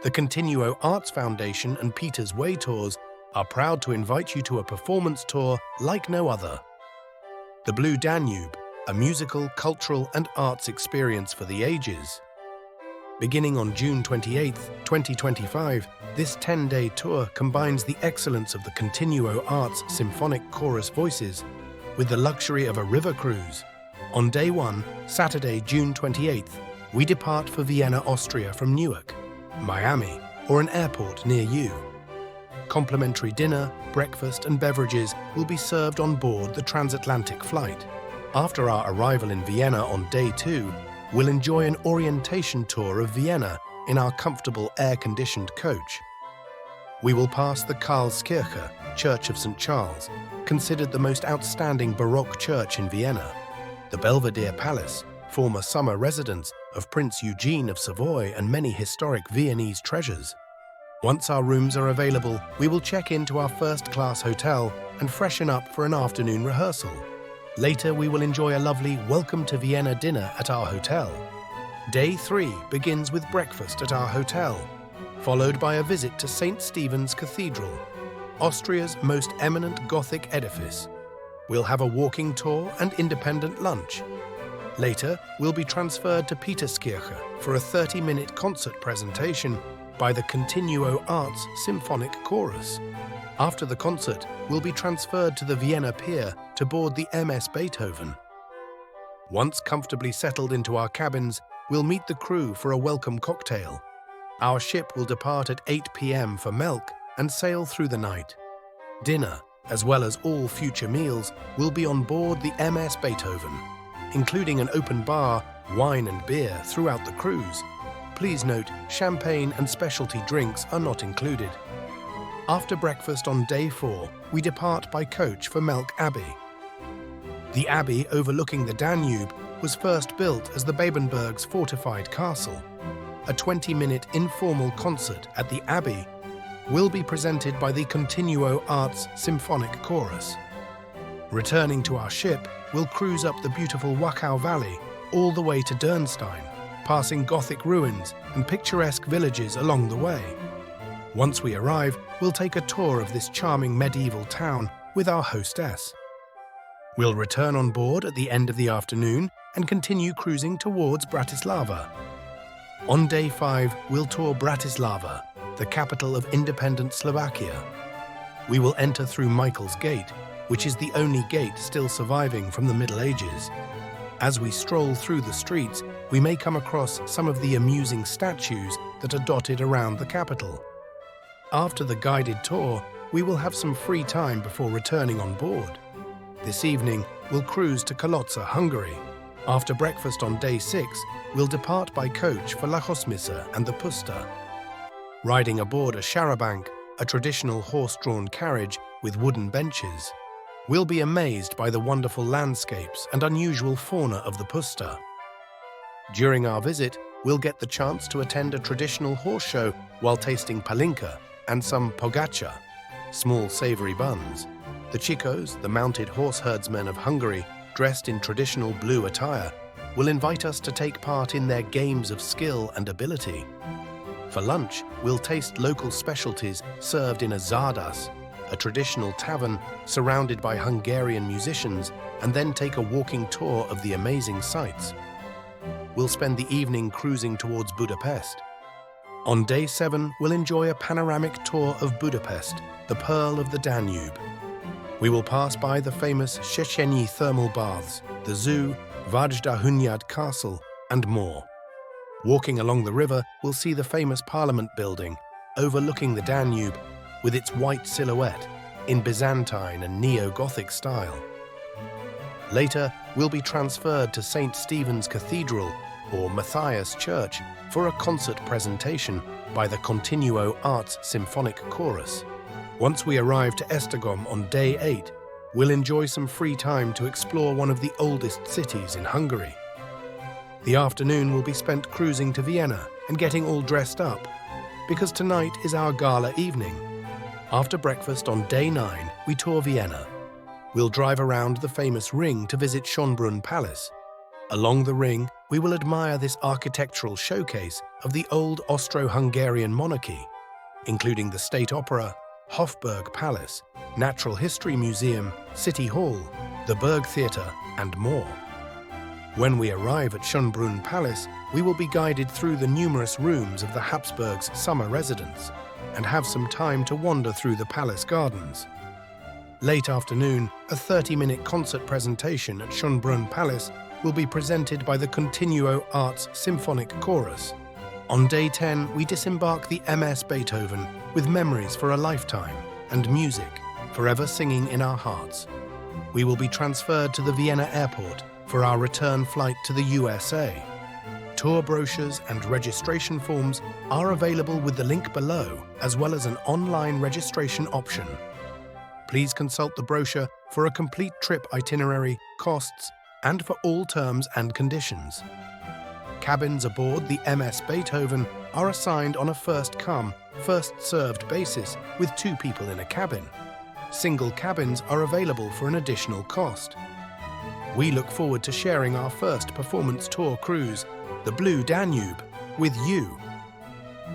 The Continuo Arts Foundation and Peter's Way Tours are proud to invite you to a performance tour like no other. The Blue Danube, a musical, cultural and arts experience for the ages. Beginning on June 28, 2025, this 10-day tour combines the excellence of the Continuo Arts Symphonic Chorus voices with the luxury of a river cruise. On day 1, Saturday, June 28th, we depart for Vienna, Austria from Newark, Miami, or an airport near you. Complimentary dinner, breakfast and beverages will be served on board the transatlantic flight. After our arrival in Vienna on day 2, we'll enjoy an orientation tour of Vienna in our comfortable air-conditioned coach. We will pass the Karlskirche, Church of St. Charles, considered the most outstanding Baroque church in Vienna, the Belvedere Palace, former summer residence of Prince Eugene of Savoy and many historic Viennese treasures. Once our rooms are available, we will check into our first-class hotel and freshen up for an afternoon rehearsal. Later, we will enjoy a lovely Welcome to Vienna dinner at our hotel. Day 3 begins with breakfast at our hotel, followed by a visit to St. Stephen's Cathedral, Austria's most eminent Gothic edifice. We'll have a walking tour and independent lunch. Later, we'll be transferred to Peterskirche for a 30-minute concert presentation by the Continuo Arts Symphonic Chorus. After the concert, we'll be transferred to the Vienna Pier to board the MS Beethoven. Once comfortably settled into our cabins, we'll meet the crew for a welcome cocktail. Our ship will depart at 8 p.m. for Melk and sail through the night. Dinner, as well as all future meals, will be on board the MS Beethoven, including an open bar, wine and beer throughout the cruise. Please note, champagne and specialty drinks are not included. After breakfast on day 4, we depart by coach for Melk Abbey. The abbey overlooking the Danube was first built as the Babenberg's fortified castle. A 20-minute informal concert at the Abbey will be presented by the Continuo Arts Symphonic Chorus. Returning to our ship, we'll cruise up the beautiful Wachau Valley all the way to Dürnstein, passing Gothic ruins and picturesque villages along the way. Once we arrive, we'll take a tour of this charming medieval town with our hostess. We'll return on board at the end of the afternoon and continue cruising towards Bratislava. On day 5, we'll tour Bratislava, the capital of independent Slovakia. We will enter through Michael's Gate, which is the only gate still surviving from the Middle Ages. As we stroll through the streets, we may come across some of the amusing statues that are dotted around the capital. After the guided tour, we will have some free time before returning on board. This evening, we'll cruise to Kalocsa, Hungary. After breakfast on day 6, we'll depart by coach for Lachosmissa and the Puszta. Riding aboard a charabanc, a traditional horse-drawn carriage with wooden benches, we'll be amazed by the wonderful landscapes and unusual fauna of the Puszta. During our visit, we'll get the chance to attend a traditional horse show while tasting palinka and some pogača, small savory buns. The Chicos, the mounted horse herdsmen of Hungary, dressed in traditional blue attire, will invite us to take part in their games of skill and ability. For lunch, we'll taste local specialties served in a zardas, a traditional tavern surrounded by Hungarian musicians, and then take a walking tour of the amazing sights. We'll spend the evening cruising towards Budapest. On day 7, we'll enjoy a panoramic tour of Budapest, the Pearl of the Danube. We will pass by the famous Széchenyi thermal baths, the zoo, Vajda Hunyad Castle, and more. Walking along the river, we'll see the famous Parliament building, overlooking the Danube, with its white silhouette, in Byzantine and Neo-Gothic style. Later, we'll be transferred to St. Stephen's Cathedral, or Matthias Church, for a concert presentation by the Continuo Arts Symphonic Chorus. Once we arrive to Esztergom on day 8, we'll enjoy some free time to explore one of the oldest cities in Hungary. The afternoon will be spent cruising to Vienna and getting all dressed up, because tonight is our gala evening. After breakfast on day 9, we tour Vienna. We'll drive around the famous ring to visit Schönbrunn Palace. Along the ring, we will admire this architectural showcase of the old Austro-Hungarian monarchy, including the State Opera, Hofburg Palace, Natural History Museum, City Hall, the Burg Theatre, and more. When we arrive at Schönbrunn Palace, we will be guided through the numerous rooms of the Habsburgs' summer residence and have some time to wander through the palace gardens. Late afternoon, a 30-minute concert presentation at Schönbrunn Palace will be presented by the Continuo Arts Symphonic Chorus. On day 10, we disembark the MS Beethoven with memories for a lifetime and music forever singing in our hearts. We will be transferred to the Vienna airport for our return flight to the USA. Tour brochures and registration forms are available with the link below, as well as an online registration option. Please consult the brochure for a complete trip itinerary, costs, and for all terms and conditions. Cabins aboard the MS Beethoven are assigned on a first-come, first-served basis with 2 people in a cabin. Single cabins are available for an additional cost. We look forward to sharing our first performance tour cruise, the Blue Danube, with you.